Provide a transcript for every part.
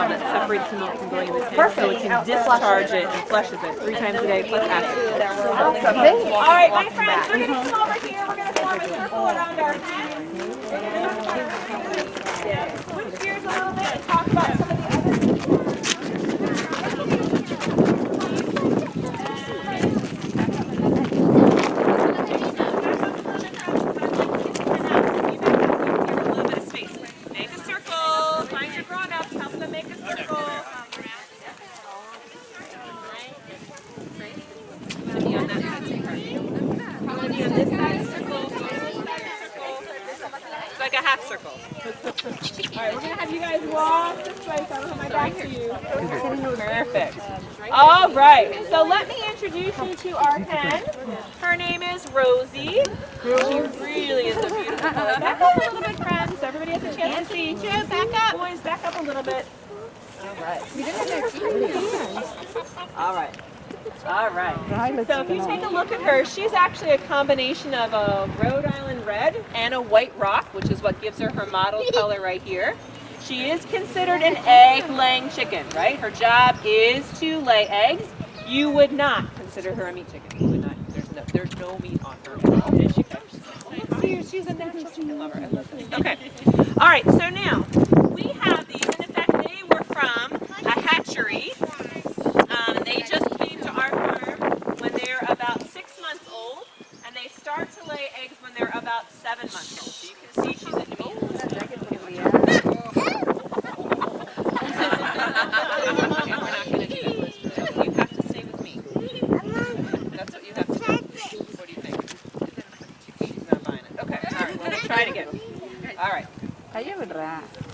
that separates the milk from going in the tank, so it can discharge it and flushes it 3 times a day plus acid. All right, my friends, we're going to come over here. We're going to form a circle around our hands. Switch gears a little bit and talk about some of the other circle. All right, we're going to have you guys walk this way so I don't have my back to you. Perfect. All right, so let me introduce you to our hen. Her name is Rosie. She really is a beautiful color. Back up a little bit, friends. Everybody has a chance to see. Joe, back up. Boys, back up a little bit. All right. All right. All right. So if you take a look at her, she's actually a combination of a Rhode Island red and a white rock, which is what gives her her mottled color right here. She is considered an egg-laying chicken, right? Her job is to lay eggs. You would not consider her a meat chicken. You would not. There's no meat on her at all. And she's a natural chicken lover. I love this. Okay. All right. So now we have these, and in fact, they were from a hatchery. They just came to our farm when they're about 6 months old, and they start to lay eggs when they're about 7 months old. So you can see she's a new one. We're not going to do that. You have to stay with me. That's what you have to do. What do you think? She's not buying it. Okay. All right. Well, we'll try it again. All right. All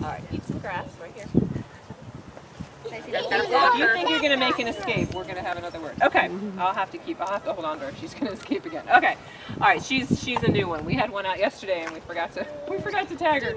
right. Eat some grass right here. If you think you're going to make an escape, we're going to have another word. Okay, I'll have to hold on to her. She's going to escape again. Okay, all right. She's a new one. We had one out yesterday, and we forgot to tag her.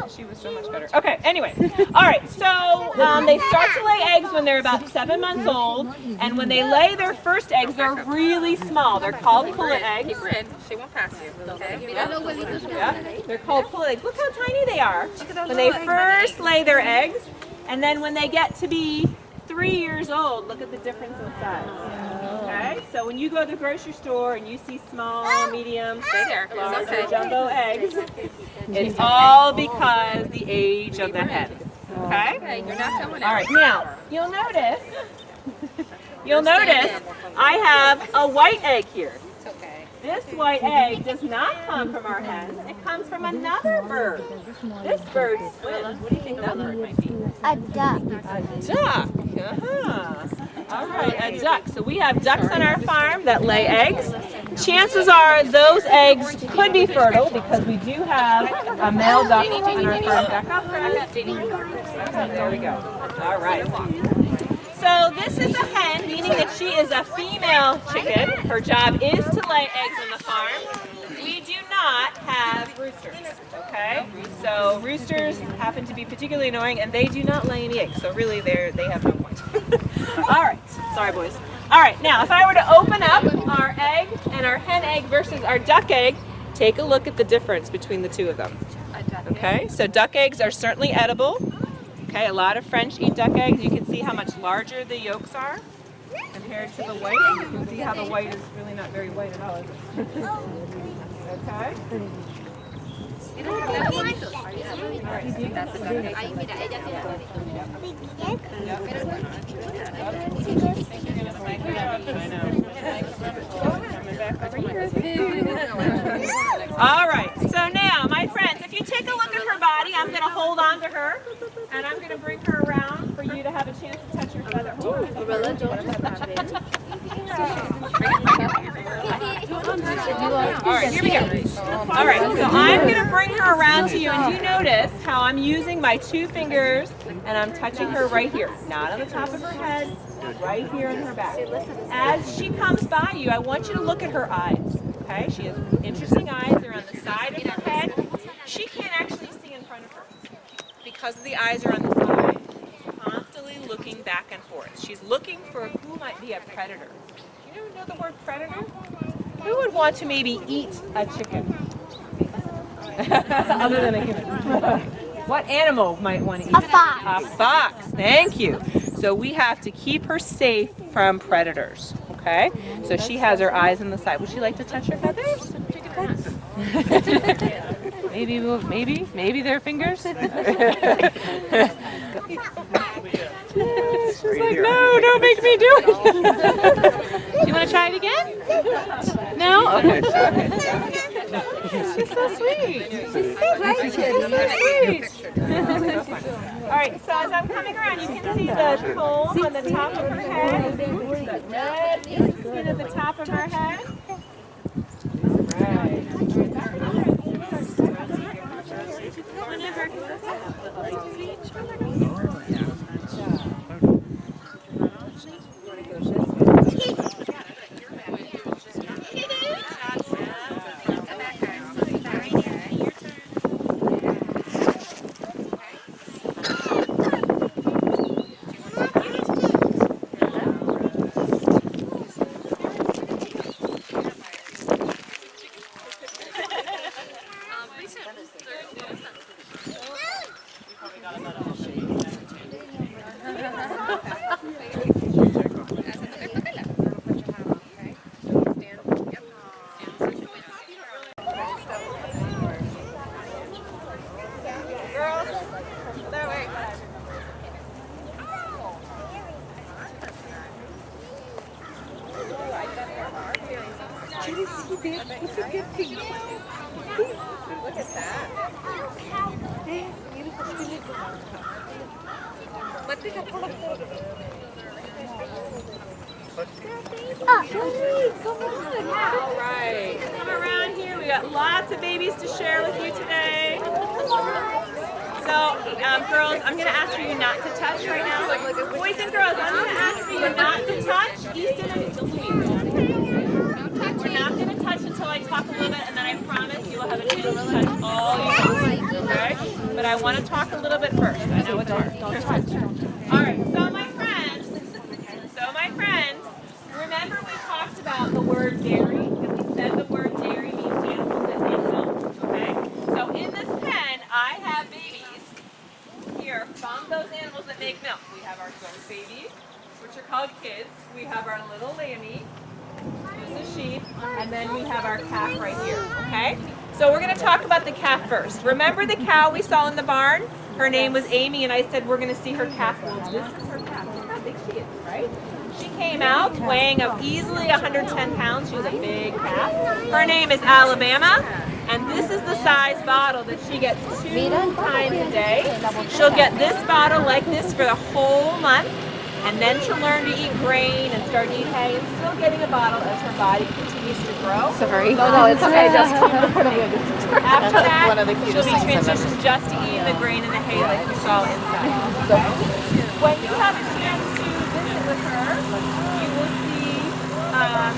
She was so much better. Okay, anyway, all right. So they start to lay eggs when they're about 7 months old, and when they lay their first eggs, they're really small. They're called pullet eggs. She won't pass you. Okay. Yeah, they're called pullet eggs. Look how tiny they are when they first lay their eggs. And then when they get to be 3 years old, look at the difference in size. Okay? So when you go to the grocery store and you see small, medium, large, or jumbo eggs, it's all because the age of the hen. Okay? You're not coming out. All right. Now, you'll notice I have a white egg here. This white egg does not come from our hens. It comes from another bird. This bird swims. What do you think that bird might be? A duck. A duck. All right, a duck. So we have ducks on our farm that lay eggs. Chances are those eggs could be fertile because we do have a male duck on our farm. Back up, friends. There we go. All right. So this is a hen, meaning that she is a female chicken. Her job is to lay eggs on the farm. We do not have roosters, okay? So roosters happen to be particularly annoying, and they do not lay any eggs. So really, they have no point. All right. Sorry, boys. All right. Now, if I were to open up our egg and our hen egg versus our duck egg, take a look at the difference between the two of them. Okay? So duck eggs are certainly edible. Okay, a lot of French eat duck eggs. You can see how much larger the yolks are compared to the white. You can see how the white is really not very white at all, is it? Okay. All right, so now, my friends, if you take a look at her body, I'm going to hold on to her, and I'm going to bring her around for you to have a chance to touch her feather. All right, here we go. All right, so I'm going to bring her around to you, and you notice how I'm using my 2 fingers, and I'm touching her right here, not on the top of her head, right here in her back. As she comes by you, I want you to look at her eyes. Okay, she has interesting eyes. They're on the side of her head. She can't actually see in front of her because the eyes are on the side. She's constantly looking back and forth. She's looking for who might be a predator. You know the word predator? Who would want to maybe eat a chicken? Other than a human. What animal might want to eat A it? fox. A fox. Thank you. So we have to keep her safe from predators. Okay? So she has her eyes on the side. Would she like to touch her feathers? Maybe their fingers. She's like, no, don't make me do it. Do you want to try it again? No? Okay. She's so sweet. She's so sweet. All right, so as I'm coming around, you can see the comb on the top of her head. The red skin at the top of her head. Right. Look at that. All right. Come around here. We got lots of babies to share with you today. So, girls, I'm going to ask for you not to touch right now. Boys and girls, I'm going to ask for you not to touch Easton and Louise. We're not going to touch until I talk a little bit, and then I promise you will have a chance to touch all you want. Okay? But I want to talk a little bit first. I know it's hard. Don't touch. All right. So my friends, remember we talked about the word dairy, and we said the word dairy means animals that make milk. Okay? So in this pen, I have babies here from those animals that make milk. We have our goat babies, which are called kids. We have our little lammy, who's a sheep, and then we have our calf right here, okay? So we're going to talk about the calf first. Remember the cow we saw in the barn? Her name was Amy, and I said we're going to see her calf. Well, this is her calf. Look how big she is, right? She came out weighing easily 110 pounds. She was a big calf. Her name is Alabama, and this is the size bottle that she gets 2 times a day. She'll get this bottle like this for the whole month. And then she'll learn to eat grain and start to eat hay and still getting a bottle as her body continues to grow. Sorry. No, it's okay. Just after that, she'll be transitioned just to eating the grain and the hay like we saw inside. So when you have a chance to visit with her, you will see,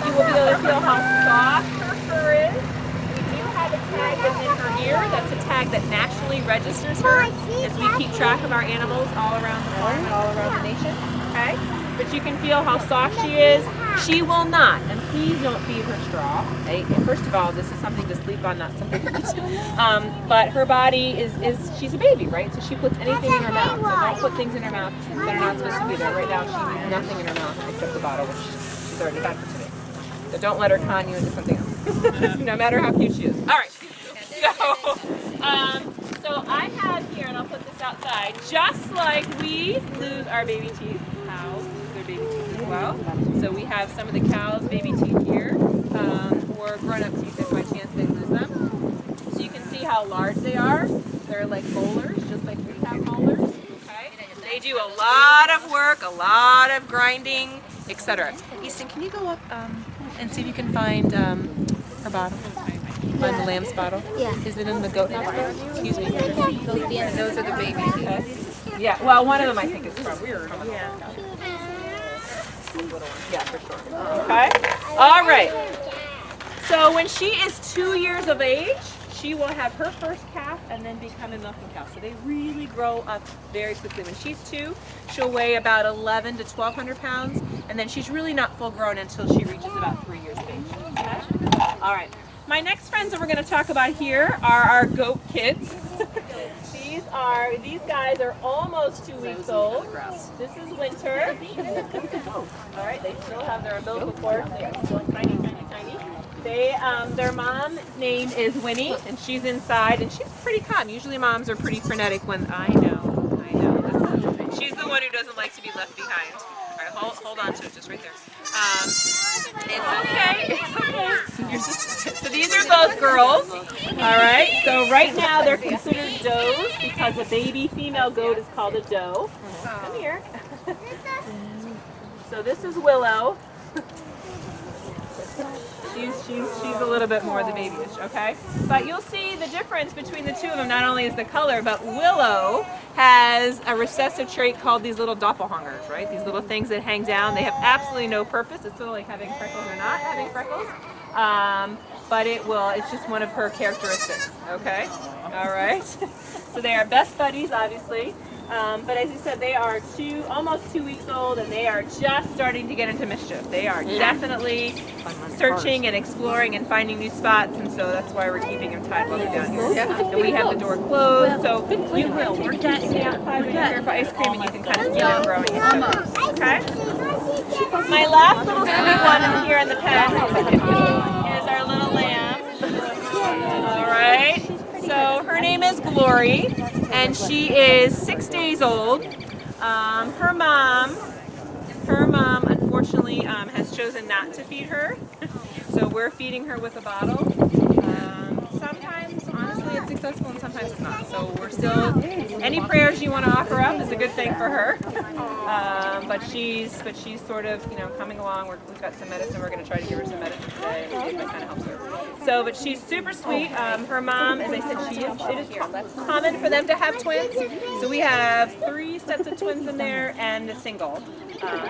you will be able to feel how soft her fur is. We do have a tag that's in her ear. That's a tag that nationally registers her as we keep track of our animals all around the farm and all around the nation. Okay? But you can feel how soft she is. She will not, and please don't feed her straw. Okay? First of all, this is something to sleep on, not something to eat. But her body she's a baby, right? So she puts anything in her mouth. So don't put things in her mouth that are not supposed to be there. Right now, she has nothing in her mouth except the bottle, which she's already had for today. So don't let her con you into something else, no matter how cute she is. All right. So I have here, and I'll put this outside, just like we lose our baby teeth, cows lose their baby teeth as well. So we have some of the cows' baby teeth here, or grown-up teeth if by chance they lose them. So you can see how large they are. They're like molars, just like we have molars. Okay? They do a lot of work, a lot of grinding, etc. Easton, can you go up and see if you can find her bottle? Find the lamb's bottle? Yeah. Is it in the goat house? Excuse me. Those are the babies. Okay. Yeah, well, one of them I think is from weird. Yeah, for sure. Okay. All right. So when she is 2 years of age, she will have her first calf and then become a milking cow. So they really grow up very quickly. When she's 2, she'll weigh about 11 to 1,200 pounds, and then she's really not full grown until she reaches about 3 years of age. Okay? All right. My next friends that we're going to talk about here are our goat kids. These these guys are almost 2 weeks old. This is Winter. All right, they still have their umbilical cords. They're still tiny, tiny, tiny. Their mom's name is Winnie, and she's inside, and she's pretty calm. Usually moms are pretty frenetic when, I know. She's the one who doesn't like to be left behind. All right, hold on to it, just right there. It's okay. So these are both girls. All right. So right now they're considered does because a baby female goat is called a doe. Come here. So this is Willow. She's a little bit more the babyish, okay? But you'll see the difference between the two of them. Not only is the color, but Willow has a recessive trait called these little doppelhangers, right? These little things that hang down. They have absolutely no purpose. It's sort of like having freckles or not having freckles. But it's just one of her characteristics, okay? All right. So they are best buddies, obviously. But as you said, they are almost 2 weeks old, and they are just starting to get into mischief. They are definitely searching and exploring and finding new spots, and so that's why we're keeping them tied while they're down here. And we have the door closed, so we're getting the outside. We're here for ice cream, and you can kind of see them growing. Okay? My last little sweet one in here in the pen is our little lamb. All right. So her name is Glory, and she is 6 days old. Her mom unfortunately has chosen not to feed her, so we're feeding her with a bottle. Sometimes, honestly, it's successful, and sometimes it's not. So we're still, any prayers you want to offer up is a good thing for her. But she's sort of, coming along. We've got some medicine. We're going to try to give her some medicine today and see if that kind of helps her. So, but she's super sweet. Her mom, as I said, it is common for them to have twins. So we have 3 sets of twins in there and a single.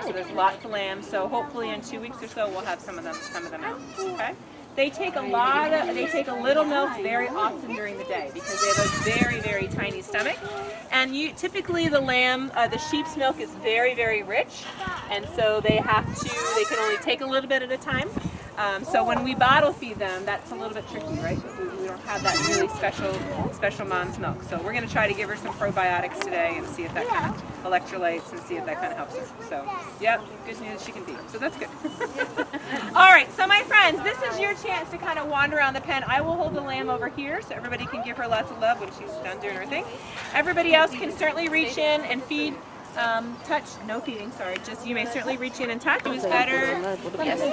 So there's lots of lambs. So hopefully in 2 weeks or so we'll have some of them out. Okay. They take a little milk very often during the day because they have a very, very tiny stomach. And typically the sheep's milk is very, very rich, and so they can only take a little bit at a time. So when we bottle feed them, that's a little bit tricky, right? Because we don't have that really special mom's milk. So we're going to try to give her some probiotics today and see if that kind of electrolytes and see if that kind of helps her. So, yep, good news, she can pee. So that's good. All right, so my friends, this is your chance to kind of wander around the pen. I will hold the lamb over here so everybody can give her lots of love when she's done doing her thing. Everybody else can certainly reach in and feed. Touch, no feeding, sorry. Just you may certainly reach in and touch. Who's better? Yes. The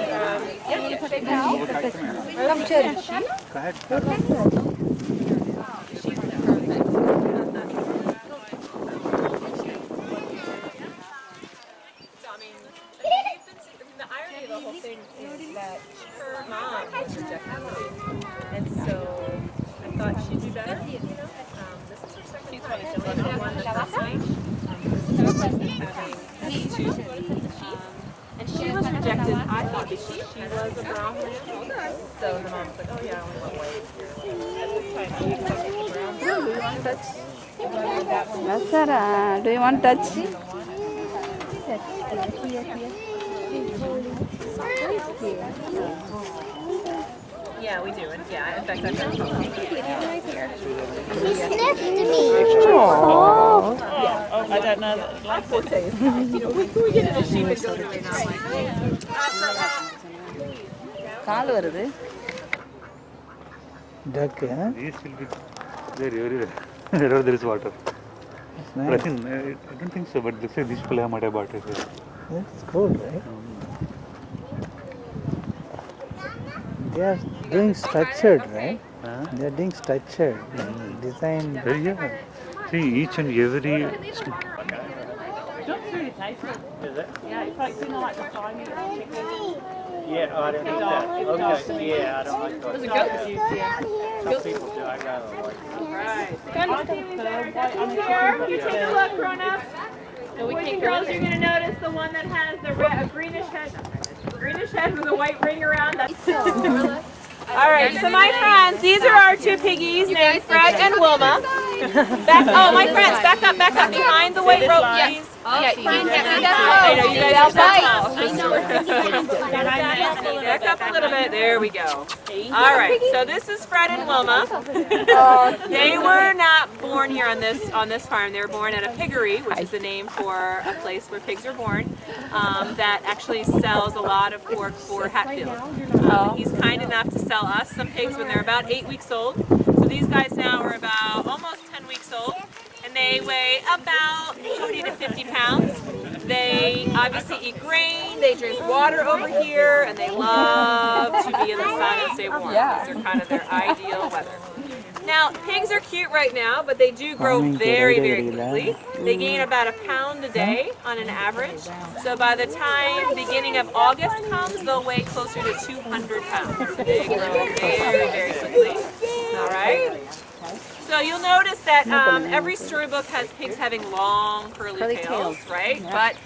irony of the whole thing is that her mom was rejected, and so I thought she'd be better. This is her second time. She's one that's sweet. And she was rejected, I thought, because she was a brown lamb. So the mom was like, oh yeah, I want white. At this time, she accepted the brown. Do you want to touch? Do you want touch? Yeah, we do. And yeah, in fact, I've done it. He sniffed me. Oh. Yeah. I don't know that. Like poor taste. We get into sheep and goat right now. கால் வருது. Duck, huh? These will be there everywhere. Wherever there is water. Nice. But I don't think so, but they say these people might have bought it. That's good, right? They are doing structured, right? They are doing structured, design. Yeah. See, each and every. Yeah, it's like, like the finding of chicken. Yeah, I don't think that. Okay, yeah, I don't like that. Those are goats. Some people do, I rather like Right. Here, you take a look, grown-ups. Boys and girls, you're going to notice the one that has the greenish head with a white ring around. All right, so my friends, these are our 2 piggies named Fred and Wilma. My friends, back up behind the white rope, please. Yeah, I know you guys are so tall. Back up a little bit. There we go. All right. So this is Fred and Wilma. They were not born here on this farm. They were born at a piggery, which is the name for a place where pigs are born, that actually sells a lot of pork for Hatfield. He's kind enough to sell us some pigs when they're about 8 weeks old. So these guys now are about almost 10 weeks old, and they weigh about 40 to 50 pounds. They obviously eat grain, they drink water over here, and they love to be in the sun and stay warm. They're kind of their ideal weather. Now, pigs are cute right now, but they do grow very, very quickly. They gain about a pound a day on an average. So by the time beginning of August comes, they'll weigh closer to 200 pounds. They grow very, very quickly. All right? So you'll notice that every storybook has pigs having long curly tails, right? But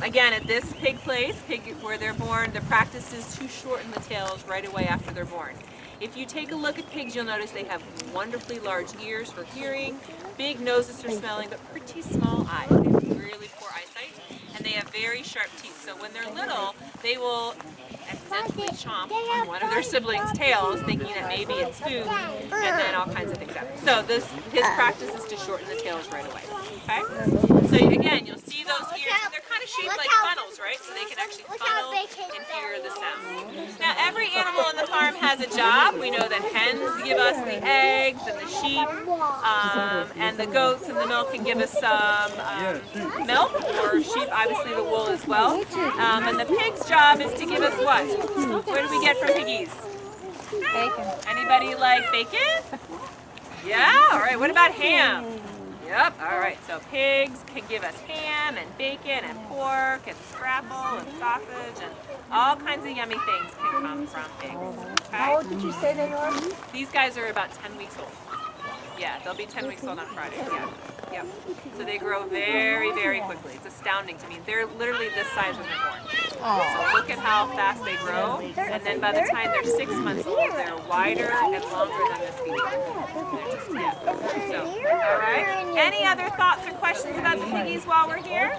again, at this pig place, where they're born, the practice is to shorten the tails right away after they're born. If you take a look at pigs, you'll notice they have wonderfully large ears for hearing, big noses for smelling, but pretty small eyes. They have really poor eyesight, and they have very sharp teeth. So when they're little, they will accidentally chomp on one of their siblings' tails, thinking that maybe it's food, and then all kinds of things happen. So his practice is to shorten the tails right away. Okay? So again, you'll see those ears. They're kind of shaped like funnels, right? So they can actually funnel and hear the sound. Now, every animal on the farm has a job. We know that hens give us the eggs, and the sheep, and the goats and the milk can give us some milk, or sheep, obviously the wool as well. And the pig's job is to give us what? What do we get from piggies? Bacon. Anybody like bacon? Yeah? All right, what about ham? Yep, all right, so pigs can give us ham and bacon and pork and scrapple and sausage, and all kinds of yummy things can come from pigs. Okay? How old did you say they were? These guys are about 10 weeks old. Yeah, they'll be 10 weeks old on Friday. Yeah. Yep. So they grow very, very quickly. It's astounding to me. They're literally this size when they're born. So look at how fast they grow. And then by the time they're 6 months old, they're wider and longer than this baby. They're just, yeah. So, all right. Any other thoughts or questions about the piggies while we're here?